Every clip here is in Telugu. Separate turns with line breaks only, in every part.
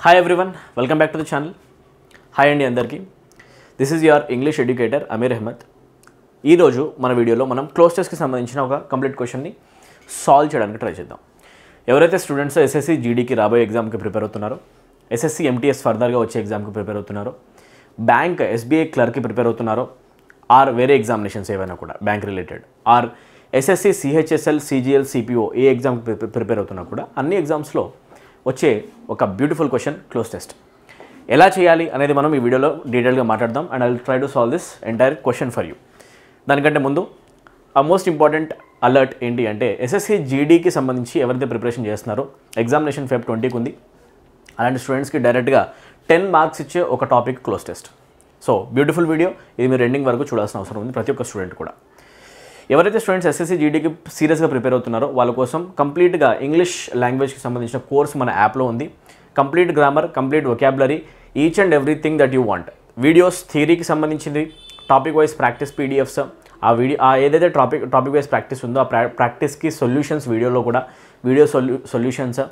Hi everyone, welcome back to the channel. Hi Andy Andarki. This is your English educator Amir Ahmed. ఈ రోజు మన వీడియోలో మనం క్లోజ్ టెస్ట్ కి సంబంధించిన ఒక కంప్లీట్ క్వశ్చన్ ని సాల్వ్ చేయడానికి ట్రై చేద్దాం. ఎవరైతే స్టూడెంట్స్ ఎస్ఎస్సి జీడీ కి రాబోయే ఎగ్జామ్ కి ప్రిపేర్ అవుతున్నారో, ఎస్ఎస్సి ఎంటీఎస్ ఫర్దర్ గా వచ్చే ఎగ్జామ్ కి ప్రిపేర్ అవుతున్నారో, బ్యాంక్ ఎస్బీఐ క్లర్క్ కి ప్రిపేర్ అవుతున్నారో, ఆర్ వేరే ఎగ్జామినేషన్స్ ఏవైనా కూడా bank related, or SSC CHSL CGL CPO ఏ ఎగ్జామ్ కి ప్రిపేర్ అవుతున్నా కూడా అన్ని ఎగ్జామ్స్ లో వచ్చే ఒక బ్యూటిఫుల్ క్వశ్చన్ క్లోజ్ టెస్ట్ ఎలా చేయాలి అనేది మనం ఈ వీడియోలో డీటెయిల్గా మాట్లాడదాం. And I will try to solve this entire question for you. దానికంటే ముందు ఆ మోస్ట్ ఇంపార్టెంట్ అలర్ట్ ఏంటి అంటే, ఎస్ఎస్సి జీడీకి సంబంధించి ఎవరైతే ప్రిపరేషన్ చేస్తున్నారో ఎగ్జామినేషన్ ఫెబ్ 20కి ఉంది. అలాంటి స్టూడెంట్స్కి డైరెక్ట్గా 10 మార్క్స్ ఇచ్చే ఒక topic cloze test. So beautiful video, ఇది మీరు ఎండింగ్ వరకు చూడాల్సిన అవసరం ఉంది ప్రతి ఒక్క స్టూడెంట్ కూడా. ఎవరైతే స్టూడెంట్స్ ఎస్ఎస్సి జీడీకి సీరియస్గా ప్రిపేర్ అవుతున్నారో వాళ్ళ కోసం కంప్లీట్గా ఇంగ్లీష్ లాంగ్వేజ్కి సంబంధించిన కోర్స్ మన యాప్లో ఉంది. Complete grammar, complete vocabulary, each and everything that you want. Videos థియరీకి సంబంధించింది, టాపిక్ వైజ్ ప్రాక్టీస్ పీడిఎఫ్స్, ఏదైతే టాపిక్ వైజ్ ప్రాక్టీస్ ఉందో ఆ ప్రాక్టీస్కి సొల్యూషన్స్ వీడియోలో కూడా వీడియో సొల్యూషన్స్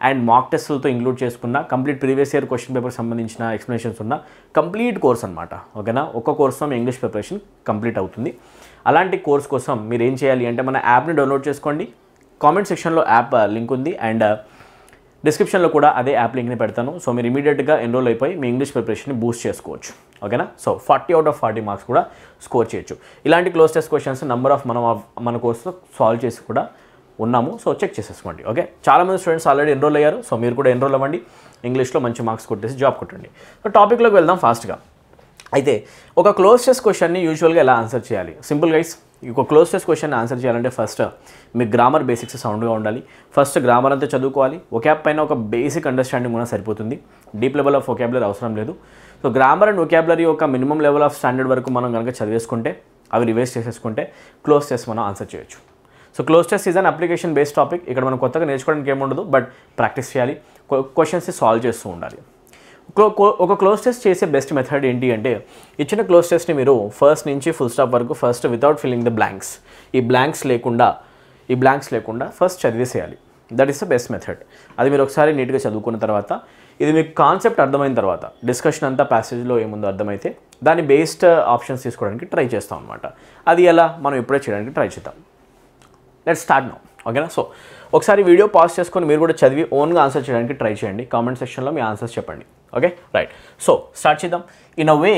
అండ్ మాక్ టెస్ట్లతో ఇంక్లూడ్ చేసుకున్న కంప్లీట్ ప్రీవియస్ ఇయర్ క్వశ్చన్ పేపర్కి సంబంధించిన ఎక్స్ప్లెనేషన్స్ ఉన్న కంప్లీట్ కోర్స్ అనమాట. ఓకేనా, ఒక్క కోర్స్తో మీ ఇంగ్లీష్ ప్రిపరేషన్ కంప్లీట్ అవుతుంది. అలాంటి కోర్స్ కోసం మీరు ఏం చేయాలి అంటే, మన యాప్ని డౌన్లోడ్ చేసుకోండి. కామెంట్ సెక్షన్లో యాప్ లింక్ ఉంది అండ్ డిస్క్రిప్షన్లో కూడా అదే యాప్ లింక్ని పెడతాను. సో మీరు ఇమీడియట్గా ఎన్రోల్ అయిపోయి మీ ఇంగ్లీష్ ప్రిపరేషన్ని బూస్ట్ చేసుకోవచ్చు. ఓకేనా, సో 40 out of 40 మార్క్స్ కూడా స్కోర్ చేయొచ్చు. ఇలాంటి cloze test questions number of మన కోర్సులో సాల్వ్ చేసి కూడా ఉన్నాము. సో చెక్ చేసేసుకోండి. ఓకే, చాలామంది స్టూడెంట్స్ ఆల్రెడీ ఎన్రోల్ అయ్యారు. సో మీరు కూడా ఎన్రోల్ అవ్వండి, ఇంగ్లీష్లో మంచి మార్క్స్ కొట్టేసి జాబ్ కొట్టండి. సో టాపిక్లోకి వెళ్దాం ఫాస్ట్గా. అయితే ఒక క్లోజ్ టెస్ట్ క్వశ్చన్ని యూజువల్గా ఎలా ఆన్సర్ చేయాలి? సింపుల్ గైస్, ఒక క్లోజ్ టెస్ట్ క్వశ్చన్ ఆన్సర్ చేయాలంటే ఫస్ట్ మీ గ్రామర్ బేసిక్స్ సౌండ్గా ఉండాలి. ఫస్ట్ గ్రామర్ అంతా చదువుకోవాలి. వొకాబ్ పైన ఒక బేసిక్ అండర్స్టాండింగ్ కూడా సరిపోతుంది, డీప్ లెవెల్ ఆఫ్ వొకాబులరీ అవసరం లేదు. సో గ్రామర్ అండ్ వొకాబులరీ ఒక మినిమం లెవెల్ ఆఫ్ స్టాండర్డ్ వరకు మనం కనుక చదివేసుకుంటే, అవి రివైజ్ చేసేసుకుంటే క్లోజ్ టెస్ట్ మనం ఆన్సర్ చేయొచ్చు. So cloze test is an application based topic. ఇక్కడ మనం కొత్తగా నేర్చుకోవడానికి ఏముండదు, బట్ ప్రాక్టీస్ చేయాలి, క్వశ్చన్స్ని సాల్వ్ చేస్తూ ఉండాలి. ఒక క్లోజ్ టెస్ట్ చేసే బెస్ట్ మెథడ్ ఏంటి అంటే, ఇచ్చిన క్లోజ్ టెస్ట్ని మీరు ఫస్ట్ నుంచి ఫుల్ స్టాప్ వరకు first without filling the blanks, ఈ బ్లాంక్స్ లేకుండా ఫస్ట్ చదివేసేయాలి. That is the best method. అది మీరు ఒకసారి నీట్గా చదువుకున్న తర్వాత, ఇది మీకు కాన్సెప్ట్ అర్థమైన తర్వాత, డిస్కషన్ అంతా ప్యాసేజ్లో ఏముందో అర్థమైతే దాని బేస్డ్ ఆప్షన్స్ తీసుకోవడానికి ట్రై చేస్తాం అనమాట. అది ఎలా మనం ఇప్పుడే చేయడానికి ట్రై చేద్దాం. Let's start now. ఓకేనా, సో ఒకసారి వీడియో పాజ్ చేసుకొని మీరు కూడా చదివి ఓన్గా ఆన్సర్ చేయడానికి ట్రై చేయండి. కామెంట్ సెక్షన్లో మీ ఆన్సర్స్ చెప్పండి. Okay, right. సో స్టార్ట్ చేద్దాం. In a way,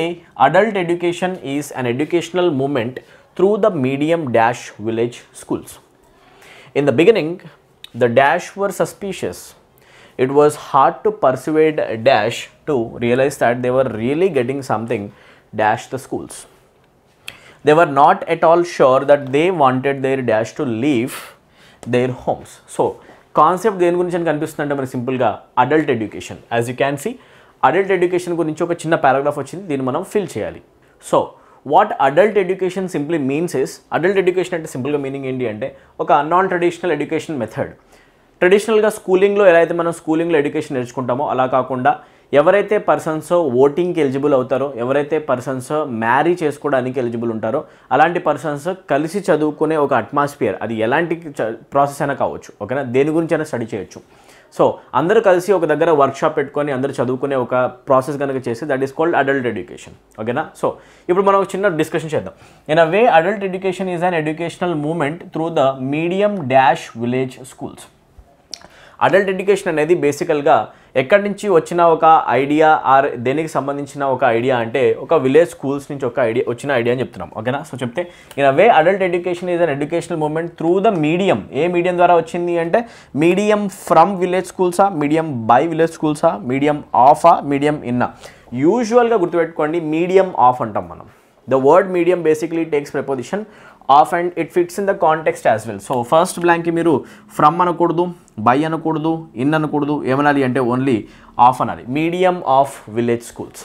adult education is an educational moment through the medium dash village schools. In the beginning, the dash were suspicious. It was hard to persuade dash to realize that they were really getting something dash the schools. They were not at all sure that they wanted their dash to leave their homes. So, concept దేని గురించి అని కనిపిస్తుంది అంటే, మరి సింపుల్గా adult education. As you can see, adult education గురించి ఒక చిన్న పారాగ్రాఫ్ వచ్చింది, దీన్ని మనం ఫిల్ చేయాలి. So what adult education simply means is, adult education అంటే సింపుల్గా మీనింగ్ ఏంటి అంటే, ఒక నాన్ ట్రెడిషనల్ ఎడ్యుకేషన్ మెథడ్. ట్రెడిషనల్గా స్కూలింగ్లో ఎలా అయితే మనం స్కూలింగ్లో ఎడ్యుకేషన్ నేర్చుకుంటామో అలా కాకుండా, ఎవరైతే పర్సన్స్ ఓటింగ్కి ఎలిజిబుల్ అవుతారో, ఎవరైతే పర్సన్స్ మ్యారీ చేసుకోవడానికి ఎలిజిబుల్ ఉంటారో, అలాంటి పర్సన్స్ కలిసి చదువుకునే ఒక అట్మాస్ఫియర్, అది ఎలాంటి ప్రాసెస్ అయినా కావచ్చు. ఓకేనా, దేని గురించి అయినా స్టడీ చేయొచ్చు. సో అందరూ కలిసి ఒక దగ్గర వర్క్షాప్ పెట్టుకొని అందరూ చదువుకునే ఒక ప్రాసెస్ కనుక చేసి, that is called adult education. ఓకేనా, సో ఇప్పుడు మనం ఒక చిన్న డిస్కషన్ చేద్దాం. In a way, adult education is an educational moment through the medium dash village schools. Adult education అనేది బేసికల్గా ఎక్కడి నుంచి వచ్చిన ఒక ఐడియా, ఆర్ దేనికి సంబంధించిన ఒక ఐడియా అంటే, ఒక విలేజ్ స్కూల్స్ నుంచి వచ్చిన ఐడియా అని చెప్తున్నాం. ఓకేనా, సో చెప్తే in a way adult education is an educational moment through the medium. ఏ మీడియం ద్వారా వచ్చింది అంటే, మీడియం ఫ్రమ్ విలేజ్ స్కూల్సా, మీడియం బై విలేజ్ స్కూల్సా, మీడియం ఆఫా, మీడియం ఇన్నా. యూజువల్గా గుర్తుపెట్టుకోండి, మీడియం ఆఫ్ అంటాం మనం. The word medium basically takes preposition of and it fits in the context as well. So first బ్లాంక్కి మీరు ఫ్రమ్ అనకూడదు, బై అనకూడదు, ఇన్ అనకూడదు, ఏమనాలి అంటే ఓన్లీ ఆఫ్ అనాలి. Medium of village schools.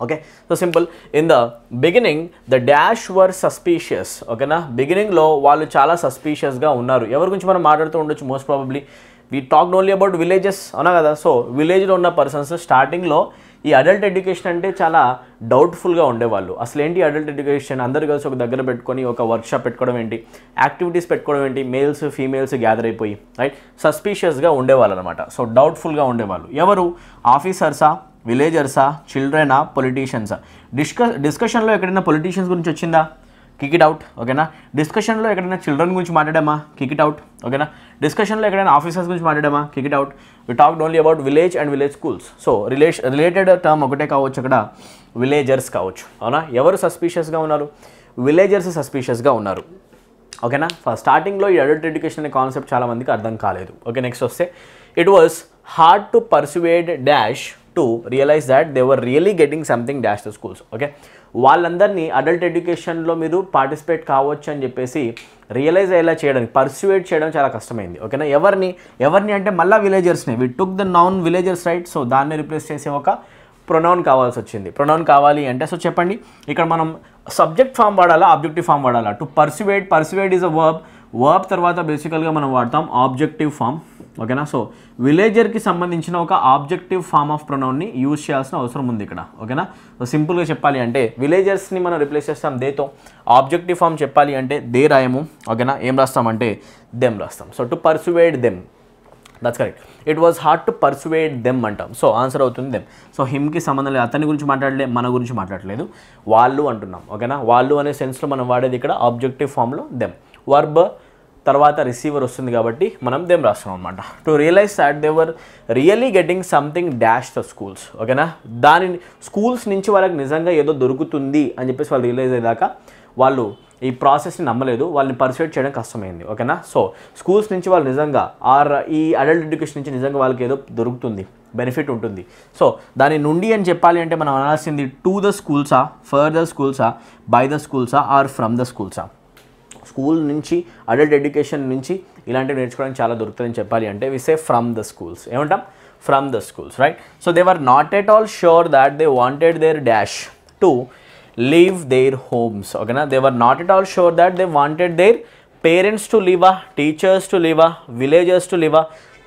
Okay, so simple. In the beginning the dash were suspicious. ఓకేనా, బిగినింగ్లో వాళ్ళు చాలా సస్పీషియస్గా ఉన్నారు. ఎవరి గురించి మనం మాట్లాడుతూ ఉండొచ్చు? Most probably we talked only about villages అవునా కదా. సో విలేజ్లో ఉన్న పర్సన్స్ స్టార్టింగ్లో ఈ అడల్ట్ ఎడ్యుకేషన్ అంటే చాలా డౌట్ఫుల్గా ఉండేవాళ్ళు. అసలు ఏంటి అడల్ట్ ఎడ్యుకేషన్, అందరు కలిసి ఒక దగ్గర పెట్టుకొని ఒక వర్క్షాప్ పెట్టుకోవడం ఏంటి, యాక్టివిటీస్ పెట్టుకోవడం ఏంటి, మేల్స్ ఫీమేల్స్ గ్యాదర్ అయిపోయి రైట్ సస్పీషియస్గా ఉండేవాళ్ళు అనమాట. సో డౌట్ఫుల్గా ఉండేవాళ్ళు. ఎవరు? ఆఫీసర్సా, విలేజర్సా, చిల్డ్రనా, పొలిటీషియన్సా? డిస్కషన్లో ఎక్కడైనా పొలిటీషియన్స్ గురించి వచ్చిందా? Kick it out. ఓకేనా. డిస్కషన్లో ఎక్కడైనా చిల్డ్రన్ గురించి మాట్లాడామా? Kick it out. ఓకేనా. డిస్కషన్లో ఎక్కడైనా ఆఫీసర్స్ గురించి మాట్లాడామా? Kick it out. We talked only about village and village schools. So related term ఒకటే కావచ్చు, అక్కడ విలేజర్స్ కావచ్చు. అవునా. ఎవరు సస్పీషియస్గా ఉన్నారు? విలేజర్స్ సస్పీషియస్గా ఉన్నారు. ఓకేనా. స్టార్టింగ్లో ఈ అడల్ట్ ఎడ్యుకేషన్ అనే కాన్సెప్ట్ చాలా మందికి అర్థం కాలేదు. ఓకే, నెక్స్ట్ వస్తే it was hard to persuade dash to realise that they were really getting something dash the schools. Okay, వాళ్ళందరినీ అడల్ట్ ఎడ్యుకేషన్లో మీరు పార్టిసిపేట్ కావచ్చు అని చెప్పేసి రియలైజ్ అయ్యేలా చేయడానికి, పర్సువేట్ చేయడం చాలా కష్టమైంది. ఓకేనా. ఎవరిని అంటే మళ్ళీ విలేజర్స్ని. We took the noun villagers right. So దాన్ని రిప్లేస్ చేసే ఒక ప్రొనౌన్ కావాల్సి వచ్చింది. ప్రొనౌన్ కావాలి అంటే సో చెప్పండి, ఇక్కడ మనం సబ్జెక్ట్ ఫామ్ వాడాలా, ఆబ్జెక్టివ్ ఫామ్ వాడాలా? To persuade is a verb తర్వాత బేసికల్గా మనం వాడతాం ఆబ్జెక్టివ్ ఫామ్. ఓకేనా. సో విలేజర్కి సంబంధించిన ఒక ఆబ్జెక్టివ్ ఫామ్ ఆఫ్ ప్రొనౌన్ని యూజ్ చేయాల్సిన అవసరం ఉంది ఇక్కడ. ఓకేనా. సో సింపుల్గా చెప్పాలి అంటే విలేజర్స్ని మనం రిప్లేస్ చేస్తాం దేతో. ఆబ్జెక్టివ్ ఫామ్ చెప్పాలి అంటే దే రాయము. ఓకేనా. ఏం రాస్తామంటే దెమ్ రాస్తాం. So to persuade them, that's correct. It was hard to persuade them అంటాం. సో ఆన్సర్ అవుతుంది దెమ్. సో హిమ్కి సంబంధం లేదు, అతని గురించి మాట్లాడలేదు, మన గురించి మాట్లాడలేదు, వాళ్ళు అంటున్నాం. ఓకేనా. వాళ్ళు అనే సెన్స్లో మనం వాడేది ఇక్కడ ఆబ్జెక్టివ్ ఫామ్లో దెమ్. వర్బ్ తర్వాత రిసీవర్ వస్తుంది కాబట్టి మనం దెమ్ రాస్తాం అనమాట. To realise that they were really getting something dash the schools. ఓకేనా. దానిని స్కూల్స్ నుంచి వాళ్ళకి నిజంగా ఏదో దొరుకుతుంది అని చెప్పేసి వాళ్ళు రియలైజ్ అయ్యేదాకా వాళ్ళు ఈ ప్రాసెస్ని నమ్మలేదు, వాళ్ళని పర్సువేట్ చేయడం కష్టమైంది. ఓకేనా. సో స్కూల్స్ నుంచి వాళ్ళు నిజంగా ఈ అడల్ట్ ఎడ్యుకేషన్ నుంచి నిజంగా వాళ్ళకి ఏదో దొరుకుతుంది, బెనిఫిట్ ఉంటుంది. సో దాని నుండి అని చెప్పాలి అంటే మనం అనాల్సింది టు ద స్కూల్సా, ఫర్ ద స్కూల్సా, బై ద స్కూల్సా, ఆర్ ఫ్రమ్ ద స్కూల్సా. స్కూల్ నుంచి అడల్ట్ ఎడ్యుకేషన్ నుంచి ఇలాంటివి నేర్చుకోవడానికి చాలా దొరుకుతుందని చెప్పాలి అంటే we say from the schools. ఏమంటాం? From the schools right. So they were not at all sure that they wanted their dash to leave their homes. ఓకేనా. They were not at all sure that they wanted their parents to లీవా, టీచర్స్ టు లీవా, విలేజర్స్ టు లీవా,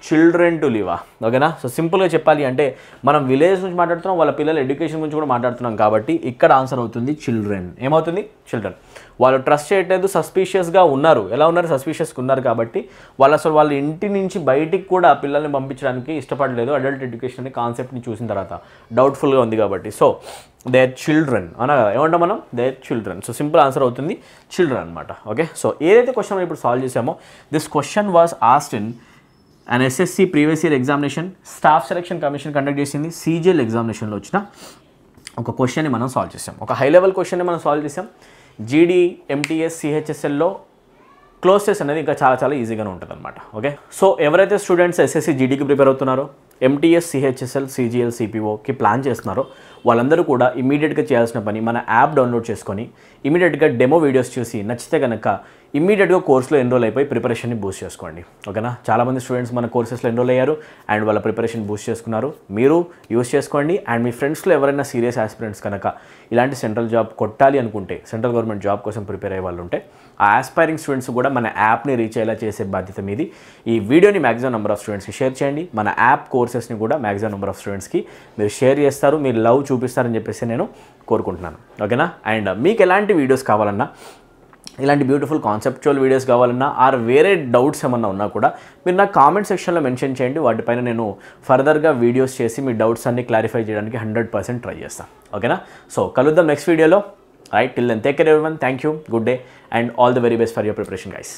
చిల్డ్రన్ టు లీవా. ఓకేనా. సో సింపుల్గా చెప్పాలి అంటే మనం విలేజ్ నుంచి మాట్లాడుతున్నాం, వాళ్ళ పిల్లల ఎడ్యుకేషన్ గురించి కూడా మాట్లాడుతున్నాం కాబట్టి ఇక్కడ ఆన్సర్ అవుతుంది చిల్డ్రన్. ఏమవుతుంది? చిల్డ్రన్. వాళ్ళు ట్రస్ట్ చేయట్లేదు, సస్పీషియస్గా ఉన్నారు. ఎలా ఉన్నారు? సస్పీషియస్గా ఉన్నారు కాబట్టి వాళ్ళు అసలు వాళ్ళ ఇంటి నుంచి బయటికి కూడా పిల్లల్ని పంపించడానికి ఇష్టపడలేదు అడల్ట్ ఎడ్యుకేషన్ అనే కాన్సెప్ట్ని చూసిన తర్వాత. డౌట్ఫుల్గా ఉంది కాబట్టి. సో దేర్ చిల్డ్రన్ అనా కదా, ఏమంటాం మనం? Their children. So simple answer అవుతుంది చిల్డ్రన్ అనమాట. ఓకే. సో ఏదైతే క్వశ్చన్ మనం ఇప్పుడు సాల్వ్ చేసామో this question was asked in and SSC previous year examination staff selection commission conduct చేసింది. సీజీఎల్ ఎగ్జామినేషన్లో వచ్చిన ఒక క్వశ్చన్ని మనం సాల్వ్ చేసాం. ఒక హై లెవెల్ క్వశ్చన్ని మనం సాల్వ్ చేసాం. జీడీ, ఎంటీఎస్, సిహెచ్ఎస్ఎల్లో క్లోజ్ టెస్ట్ అనేది ఇంకా చాలా చాలా ఈజీగానే ఉంటుంది అనమాట. ఓకే. సో ఎవరైతే స్టూడెంట్స్ ఎస్ఎస్సి జీడీకి ప్రిపేర్ అవుతున్నారో, ఎంటీఎస్, సిహెచ్ఎస్ఎల్, సీజీఎల్, సిపిఓకి ప్లాన్ చేస్తున్నారో వాళ్ళందరూ కూడా ఇమీడియట్గా చేయాల్సిన పని మన యాప్ డౌన్లోడ్ చేసుకొని ఇమీడియట్గా డెమో వీడియోస్ చూసి నచ్చితే కనుక ఇమీడియట్గా కోర్సులో ఎన్రోల్ అయిపోయి ప్రిపరేషన్ని బూస్ట్ చేసుకోండి. ఓకేనా. చాలామంది స్టూడెంట్స్ మన కోర్సెస్లో ఎన్రోల్ అయ్యారు అండ్ వాళ్ళ ప్రిపరేషన్ బూస్ట్ చేసుకున్నారు. మీరు యూస్ చేసుకోండి. అండ్ మీ ఫ్రెండ్స్లో ఎవరైనా సీరియస్ ఆస్పిరెంట్స్ కనుక ఇలాంటి సెంట్రల్ జాబ్ కొట్టాలి అనుకుంటే, సెంట్రల్ గవర్నమెంట్ జాబ్ కోసం ప్రిపేర్ అయ్యే వాళ్ళు ఉంటే ఆ ఆస్పైరింగ్ స్టూడెంట్స్ కూడా మన యాప్ని రీచ్ అయ్యేలా చేసే బాధ్యత మీది. ఈ వీడియోని మ్యాక్సిమం నెంబర్ ఆఫ్ స్టూడెంట్స్కి షేర్ చేయండి. మన యాప్ కోర్సెస్ని కూడా మ్యాక్సిమం నెంబర్ ఆఫ్ స్టూడెంట్స్కి మీరు షేర్ చేస్తారు, మీరు లవ్ చూపిస్తారని చెప్పేసి నేను కోరుకుంటున్నాను. ఓకేనా. అండ్ మీకు ఎలాంటి వీడియోస్ కావాలన్నా, ఇలాంటి బ్యూటిఫుల్ కాన్సెప్చువల్ వీడియోస్ కావాలన్నా ఆర్ వేరే డౌట్స్ ఏమన్నా ఉన్నా కూడా మీరు నా కామెంట్ సెక్షన్లో మెన్షన్ చేయండి. వాటిపైన నేను ఫర్దర్గా వీడియోస్ చేసి మీ డౌట్స్ అన్ని క్లారిఫై చేయడానికి 100% ట్రై చేస్తాను. ఓకేనా. సో కలుద్దాం నెక్స్ట్ వీడియోలో. Right, till then take care everyone. Thank you, good day and all the very best for your preparation guys.